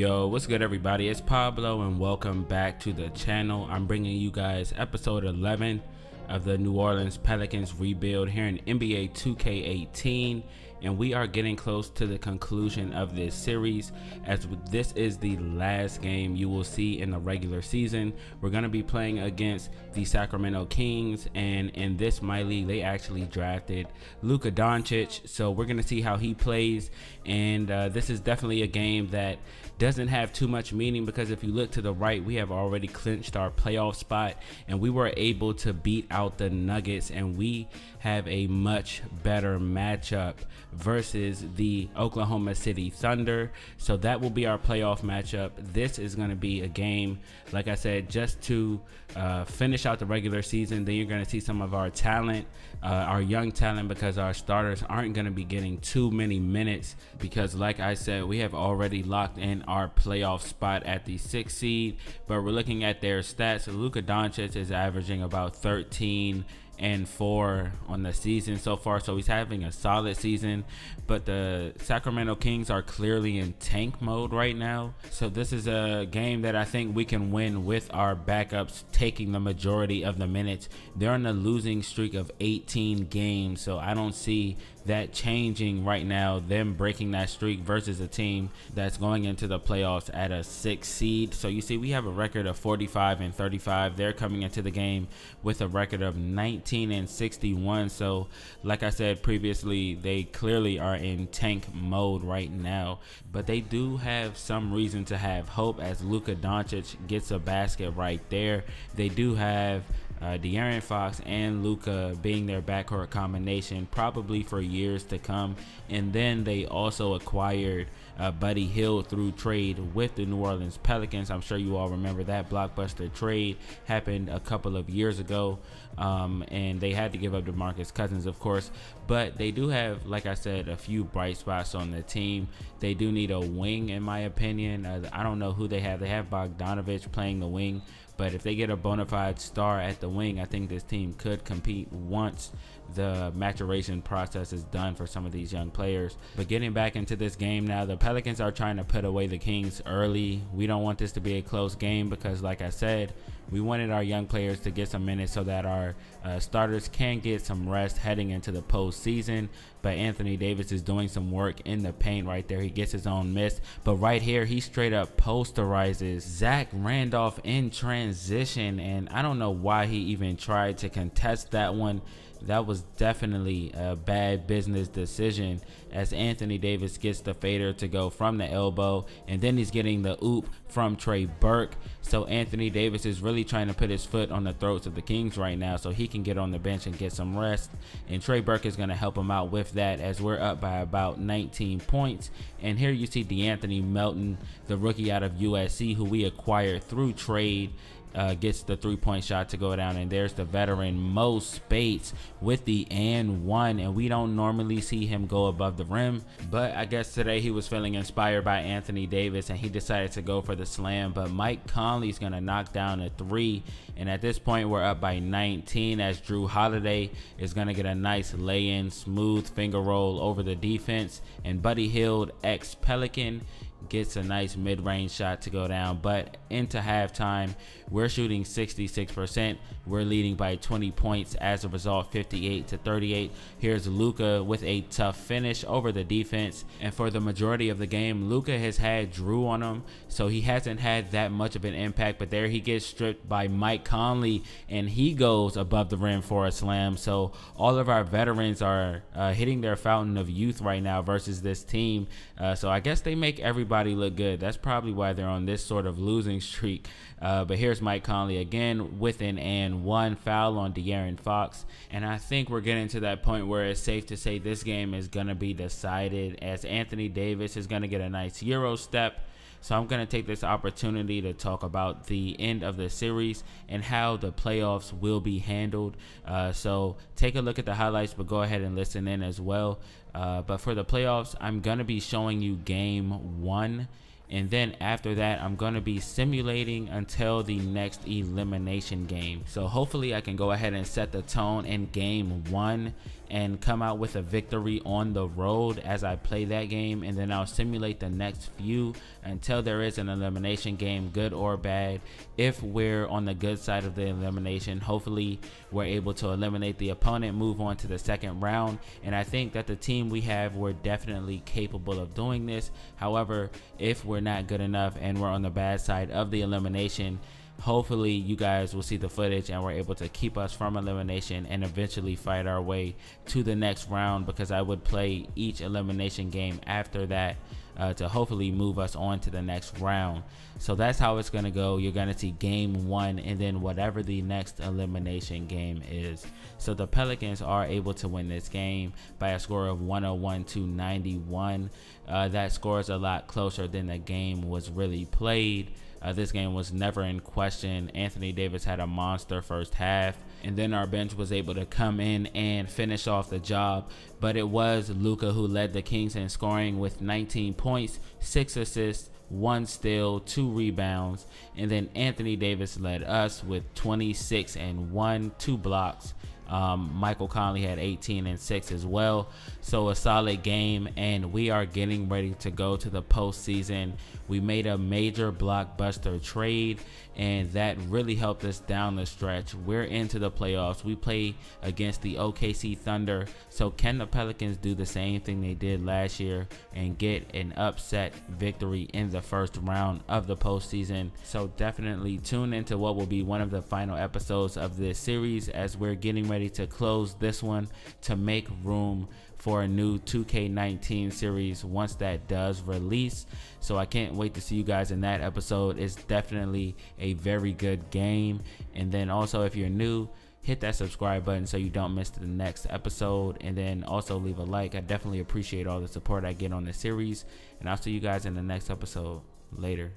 Yo, what's good everybody? It's Pablo and welcome back to the channel. I'm bringing you guys episode 11 of the New Orleans Pelicans rebuild here in NBA 2K18, and we are getting close to the conclusion of this series, as this is the last game you will see in the regular season. We're going to be playing against the Sacramento Kings, and in this MyLeague they actually drafted LUKA, so we're going to see how he plays. And this is definitely a game that doesn't have too much meaning, because if you look to the right, we have already clinched our playoff spot and we were able to beat out the Nuggets, and we have a much better matchup versus the Oklahoma City Thunder. So that will be our playoff matchup. This is going to be a game, like I said, just to finish out the regular season. Then you're going to see some of our talent, our young talent, because our starters aren't going to be getting too many minutes, because like I said, we have already locked in our playoff spot at the 6th seed. But we're looking at their stats. Luka Doncic is averaging about 13 and 4 on the season so far, so he's having a solid season. But the Sacramento Kings are clearly in tank mode right now, so this is a game that I think we can win with our backups taking the majority of the minutes. They're on a losing streak of 18 games, so I don't see that changing right now, them breaking that streak versus a team that's going into the playoffs at a 6th seed. So you see we have a record of 45 and 35. They're coming into the game with a record of 19 and 61. So like I said previously, they clearly are in tank mode right now, but they do have some reason to have hope, as Luka Doncic gets a basket right there. They do have De'Aaron Fox and Luka being their backcourt combination probably for years to come. And then they also acquired Buddy Hield through trade with the New Orleans Pelicans. I'm sure you all remember that blockbuster trade happened a couple of years ago, and they had to give up DeMarcus Cousins, of course. But they do have, like I said, a few bright spots on the team. They do need a wing, in my opinion. I don't know who they have. They have Bogdanovich playing the wing, but if they get a bona fide star at the wing, I think this team could compete once the maturation process is done for some of these young players. But getting back into this game now, the Pelicans are trying to put away the Kings early. We don't want this to be a close game, because like I said, we wanted our young players to get some minutes so that our starters can get some rest heading into the postseason. But Anthony Davis is doing some work in the paint right there. He gets his own miss, but right here he straight up posterizes Zach Randolph in transition, and I don't know why he even tried to contest that one. That was definitely a bad business decision, as Anthony Davis gets the fader to go from the elbow, and then he's getting the oop from Trey Burke. So Anthony Davis is really trying to put his foot on the throats of the Kings right now so he can get on the bench and get some rest, and Trey Burke is going to help him out with that, as we're up by about 19 points. And here you see DeAnthony Melton, the rookie out of USC who we acquired through trade, gets the 3-point shot to go down, and there's the veteran Mo Spates with the and one, and we don't normally see him go above the rim, but I guess today he was feeling inspired by Anthony Davis and he decided to go for the slam. But Mike Conley's gonna knock down a 3, and at this point we're up by 19, as Drew Holiday is gonna get a nice lay-in, smooth finger roll over the defense, and Buddy Hield, ex-Pelican, gets a nice mid-range shot to go down. But into halftime, we're shooting 66%. We're leading by 20 points as a result, 58-38. Here's Luka with a tough finish over the defense, and for the majority of the game, Luka has had Drew on him, so he hasn't had that much of an impact. But there he gets stripped by Mike Conley, and he goes above the rim for a slam. So all of our veterans are hitting their fountain of youth right now versus this team. So I guess they make everybody look good. That's probably why they're on this sort of losing streak. But here's Mike Conley again with an and one, foul on De'Aaron Fox, and I think we're getting to that point where it's safe to say this game is going to be decided, as Anthony Davis is going to get a nice Euro step. So I'm going to take this opportunity to talk about the end of the series and how the playoffs will be handled. So take a look at the highlights, but go ahead and listen in as well. But for the playoffs, I'm going to be showing you game 1. And then after that, I'm going to be simulating until the next elimination game. So hopefully I can go ahead and set the tone in game 1 and come out with a victory on the road as I play that game, and then I'll simulate the next few until there is an elimination game, good or bad. If we're on the good side of the elimination, hopefully we're able to eliminate the opponent, move on to the second round, and I think that the team we have, we're definitely capable of doing this. However, if we're not good enough and we're on the bad side of the elimination, hopefully you guys will see the footage and we're able to keep us from elimination and eventually fight our way to the next round, because I would play each elimination game after that to hopefully move us on to the next round. So that's how it's going to go. You're going to see game 1 and then whatever the next elimination game is. So the Pelicans are able to win this game by a score of 101 to 91. That score is a lot closer than the game was really played. This game was never in question. Anthony Davis had a monster first half, and then our bench was able to come in and finish off the job. But it was LUKA who led the Kings in scoring with 19 points, 6 assists, 1 steal, 2 rebounds, and then Anthony Davis led us with 26 and 1, 2 blocks. Michael Conley had 18 and 6 as well. So a solid game, and we are getting ready to go to the postseason. We made a major blockbuster trade, and that really helped us down the stretch. We're into the playoffs. We play against the OKC Thunder. So can the Pelicans do the same thing they did last year and get an upset victory in the first round of the postseason? So definitely tune into what will be one of the final episodes of this series, as we're getting ready to close this one to make room for a new 2K19 series once that does release. So I can't wait to see you guys in that episode. It's definitely a very good game. And then also, if you're new, hit that subscribe button so you don't miss the next episode, and then also leave a like. I definitely appreciate all the support I get on the series, and I'll see you guys in the next episode. Later.